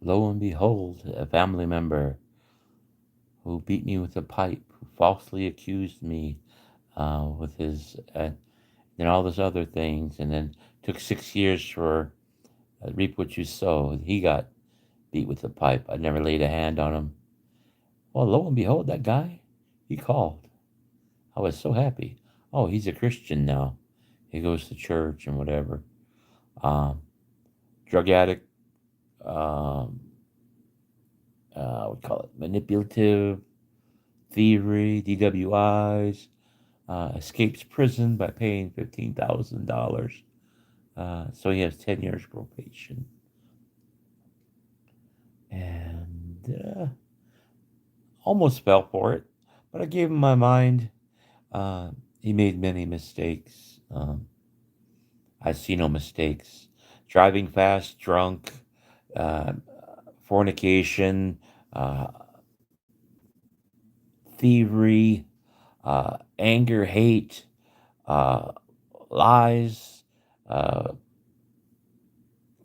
Lo and behold, a family member who beat me with a pipe, who falsely accused me with his, and all those other things, and then took 6 years for reap what you sow. He got beat with a pipe. I never laid a hand on him. Well, lo and behold, that guy, he called. I was so happy. Oh, he's a Christian now. He goes to church and whatever. Um, Drug addict, um, we call it manipulative, thievery, DWIs, escapes prison by paying $15,000. So he has 10 years probation. And almost fell for it, but I gave him my mind. He made many mistakes. I see no mistakes. Driving fast, drunk, uh, fornication, uh, thievery, anger, hate, uh, lies, uh,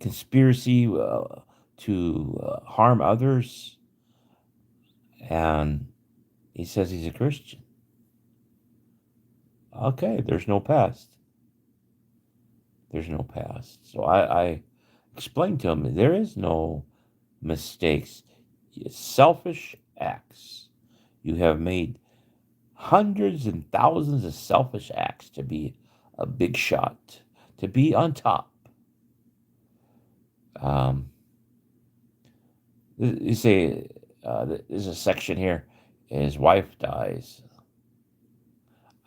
conspiracy to harm others. And he says he's a Christian. Okay, there's no past. There's no past. So I explained to him there is no mistakes. It's selfish acts. You have made hundreds and thousands of selfish acts to be a big shot, to be on top. Um, you say there's a section here. His wife dies.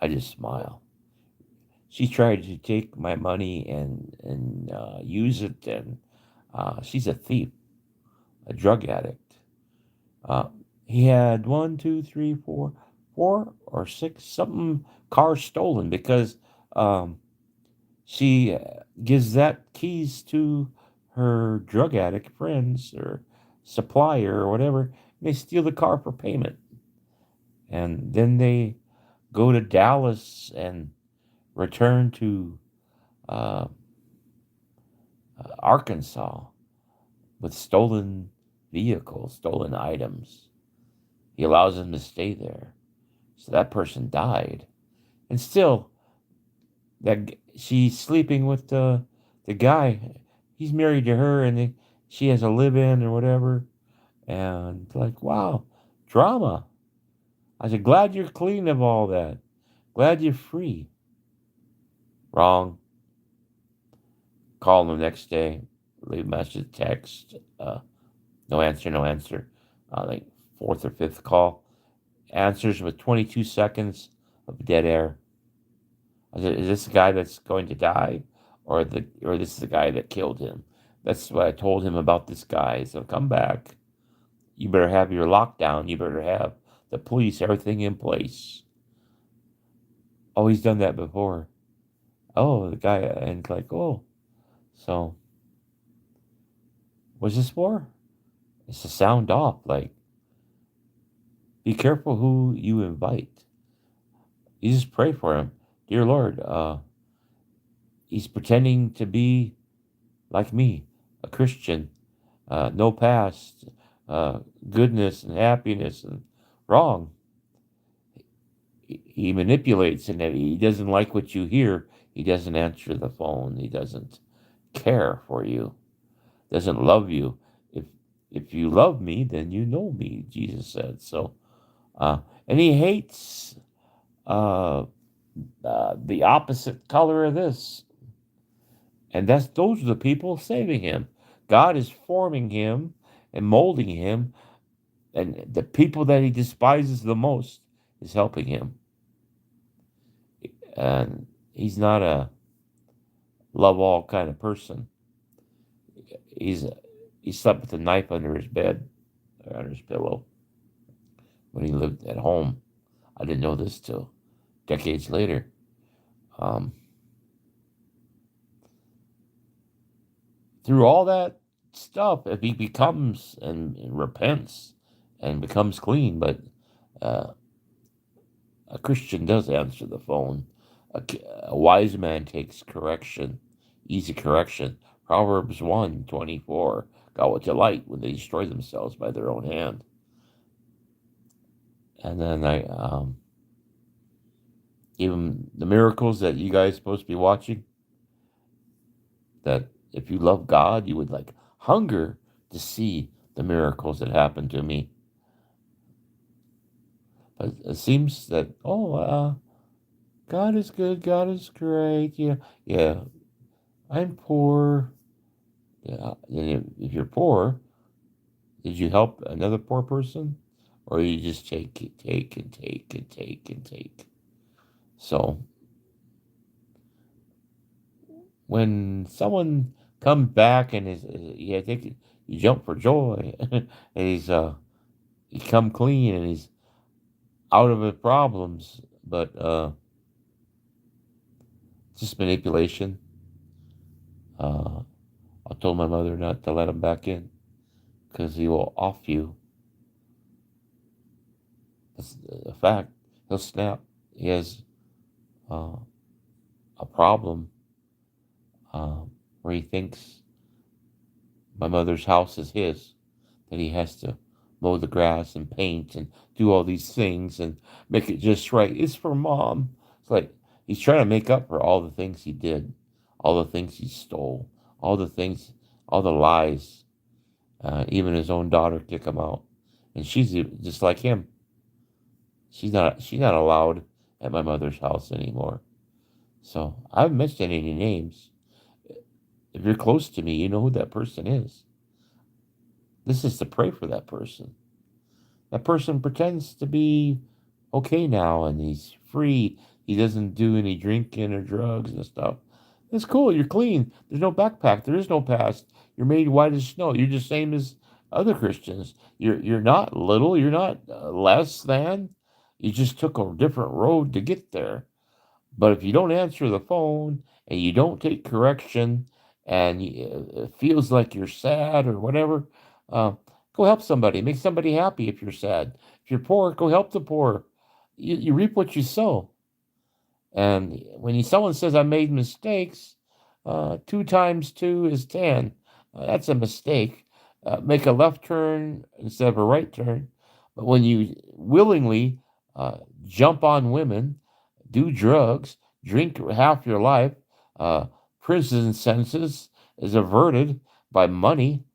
I just smile. She tried to take my money and use it, and she's a thief, a drug addict. Uh, he had one, two, three, four or six something cars stolen because she gives that keys to her drug addict friends or supplier or whatever. And they steal the car for payment, and then they go to Dallas and return to uh, Arkansas with stolen vehicles, stolen items. He allows them to stay there. So that person died. And still, that she's sleeping with the guy. He's married to her, and she has a live-in or whatever. And like, wow, drama. I said, glad you're clean of all that. Glad you're free. Wrong. Call him the next day. Leave a message, text. No answer, no answer. Like fourth or fifth call. Answers with 22 seconds of dead air. I said, is this the guy that's going to die? Or this is the guy that killed him? That's what I told him about this guy. So come back. You better have your lockdown. You better have the police, everything in place. Oh, he's done that before. Oh, the guy, and like, oh. So, what's this for? It's to sound off. Like, be careful who you invite. You just pray for him. Dear Lord, he's pretending to be like me, a Christian, no past, goodness and happiness, and wrong. He manipulates, and if he doesn't like what you hear, he doesn't answer the phone. He doesn't care for you, doesn't love you. If if you love me, then you know me, Jesus said. So, and he hates uh, the opposite color of this, and those are the people saving him. God is forming him and molding him, and the people that he despises the most is helping him. And he's not a love all kind of person. He's he slept with a knife under his bed, or under his pillow, when he lived at home. I didn't know this till decades later. Um, Through all that stuff, if he becomes and repents and becomes clean, but uh, a Christian does answer the phone. A wise man takes correction, easy correction. Proverbs 1:24. God will delight when they destroy themselves by their own hand. And then I gave them the miracles that you guys are supposed to be watching. That if you love God, you would like hunger to see the miracles that happened to me. But it seems that, God is good, God is great. Yeah, yeah, I'm poor. Yeah, and if you're poor, did you help another poor person? Or you just take and take and take and take and take? So when someone comes back and I think you jump for joy, and he come clean and he's out of his problems, but just manipulation. Uh, I told my mother not to let him back in because he will off you. That's a fact. He'll snap. He has uh, a problem where he thinks my mother's house is his, that he has to mow the grass and paint and do all these things and make it just right. It's for mom. It's like he's trying to make up for all the things he did, all the things he stole, all the things, all the lies. Even his own daughter kick him out, and she's just like him. She's not allowed at my mother's house anymore. So I haven't mentioned any names. If you're close to me, you know who that person is. This is to pray for that person. That person pretends to be okay now and he's free. He doesn't do any drinking or drugs and stuff. It's cool. You're clean. There's no backpack. There is no past. You're made white as snow. You're just same as other Christians. You're not little. You're not less than. You just took a different road to get there. But if you don't answer the phone and you don't take correction and it feels like you're sad or whatever, uh, go help somebody. Make somebody happy if you're sad. If you're poor, go help the poor. You reap what you sow. And when someone says I made mistakes, 2 times 2 is 10. That's a mistake. Make a left turn instead of a right turn. But when you willingly jump on women, do drugs, drink half your life, uh, prison sentences is averted by money.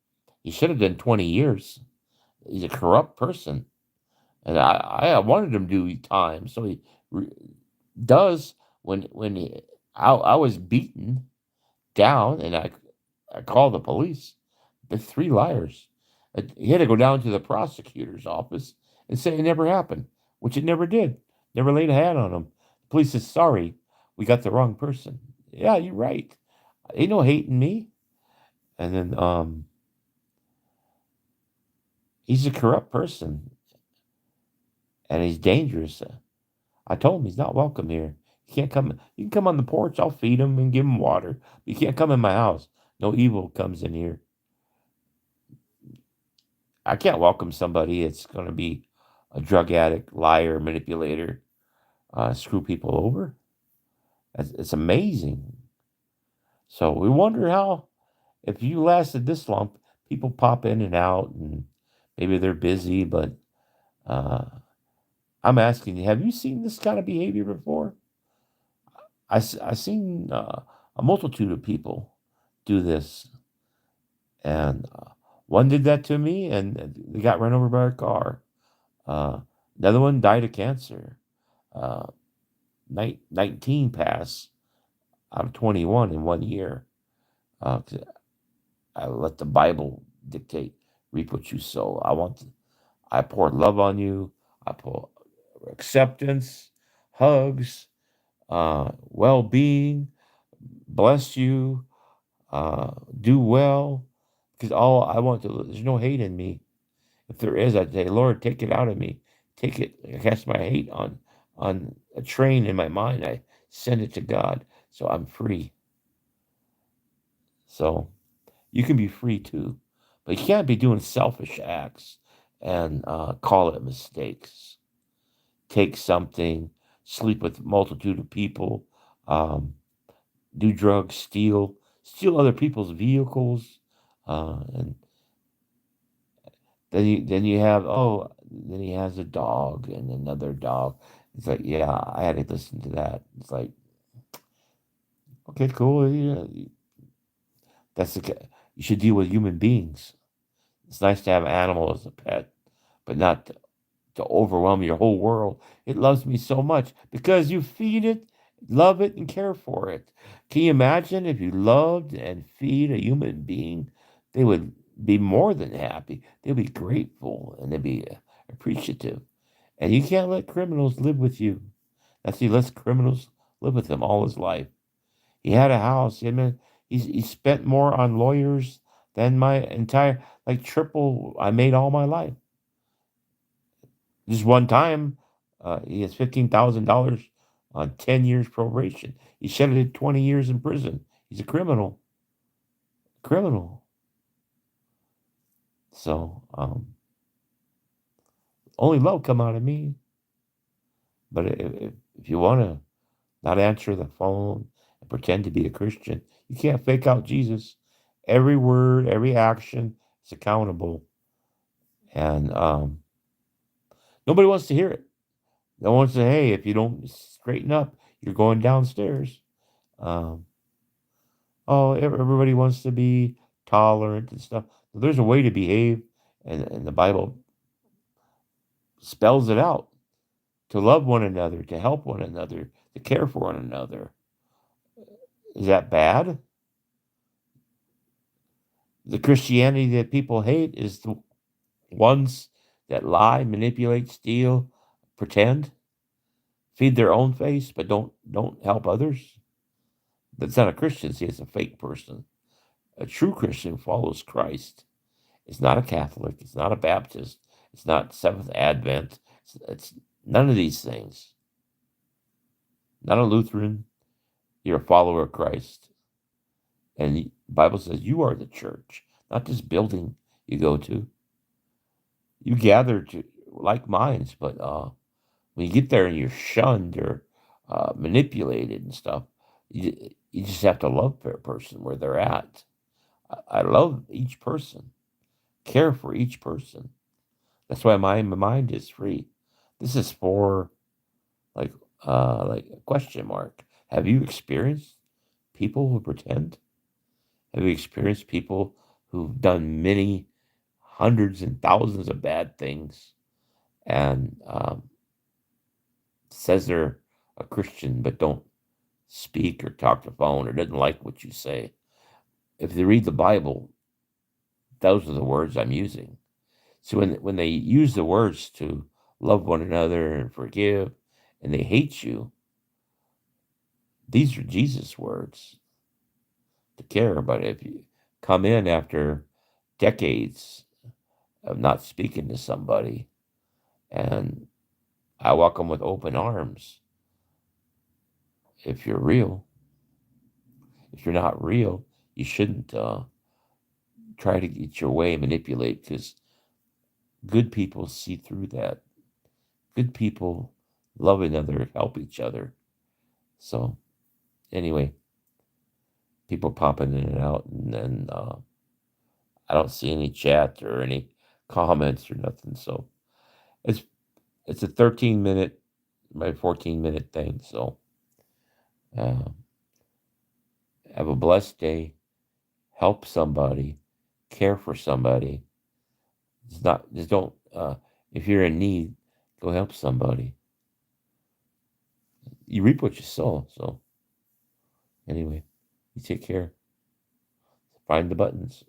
He should have done 20 years. He's a corrupt person. And I wanted him to do time. So he does I was beaten down and I called the police. The 3 liars. He had to go down to the prosecutor's office and say it never happened, which it never did. Never laid a hand on him. The police says, sorry, we got the wrong person. Yeah, you're right. Ain't no hating me. And then he's a corrupt person and he's dangerous. I told him he's not welcome here. He can't come. You can come on the porch. I'll feed him and give him water. But you can't come in my house. No evil comes in here. I can't welcome somebody that's going to be a drug addict, liar, manipulator, screw people over. It's amazing. So we wonder how, if you lasted this long, people pop in and out, and maybe they're busy. But uh, I'm asking you, have you seen this kind of behavior before? I've seen a multitude of people do this, and one did that to me, and they got run over by a car. Uh, Another one died of cancer. Uh, 19 passed out of 21 in 1 year. 'Cause I let the Bible dictate, reap what you sow. I pour love on you. I pour acceptance, hugs, well-being, bless you, do well, because all I want to, there's no hate in me. If there is, I'd say, Lord, take it out of me. Take it, I cast my hate on a train in my mind. I send it to God, so I'm free. So you can be free too, but you can't be doing selfish acts and call it mistakes. Take something, sleep with a multitude of people, um, do drugs, steal other people's vehicles, and then you have, then he has a dog and another dog. It's like, yeah, I had to listen to that. It's like, okay, cool. Yeah, that's you should deal with human beings. It's nice to have an animal as a pet, but not to overwhelm your whole world. It loves me so much because you feed it, love it, and care for it. Can you imagine if you loved and feed a human being? They would be more than happy. They'd be grateful and they'd be appreciative. And you can't let criminals live with you. That's he lets criminals live with him all his life. He had a house. He spent more on lawyers than my entire, like, triple I made all my life. Just one time, he has $15,000 on 10 years probation. He should have did 20 years in prison. He's a criminal. Criminal. So, only love come out of me. But if you want to not answer the phone and pretend to be a Christian, you can't fake out Jesus. Every word, every action is accountable. And nobody wants to hear it. No one wants to say, hey, if you don't straighten up, you're going downstairs. Um, everybody wants to be tolerant and stuff. There's a way to behave, and the Bible spells it out to love one another, to help one another, to care for one another. Is that bad? The Christianity that people hate is the ones that lie, manipulate, steal, pretend, feed their own face, but don't help others. That's not a Christian. See, it's a fake person. A true Christian follows Christ. It's not a Catholic. It's not a Baptist. It's not Seventh Advent. It's none of these things. Not a Lutheran. You're a follower of Christ. And the Bible says you are the church, not this building you go to. You gather to like minds, but when you get there and you're shunned or manipulated and stuff, you just have to love their person where they're at. I love each person, care for each person. That's why my mind is free. This is for like a question mark. Have you experienced people who pretend? Have you experienced people who've done many hundreds and thousands of bad things and says they're a Christian but don't speak or talk to phone or doesn't like what you say? If they read the Bible, those are the words I'm using. So when they use the words to love one another and forgive, and they hate you, these are Jesus' words to care. But if you come in after decades of not speaking to somebody, and I welcome with open arms, if you're real. If you're not real, you shouldn't try to get your way and manipulate, because good people see through that. Good people love another, help each other. So anyway, people popping in and out, and then I don't see any chat or any comments or nothing. So it's it's a 13-minute, my 14-minute thing. So uh, have a blessed day. Help somebody. Care for somebody. It's not just don't. If you're in need, go help somebody. You reap what you sow. So anyway, you take care. Find the buttons.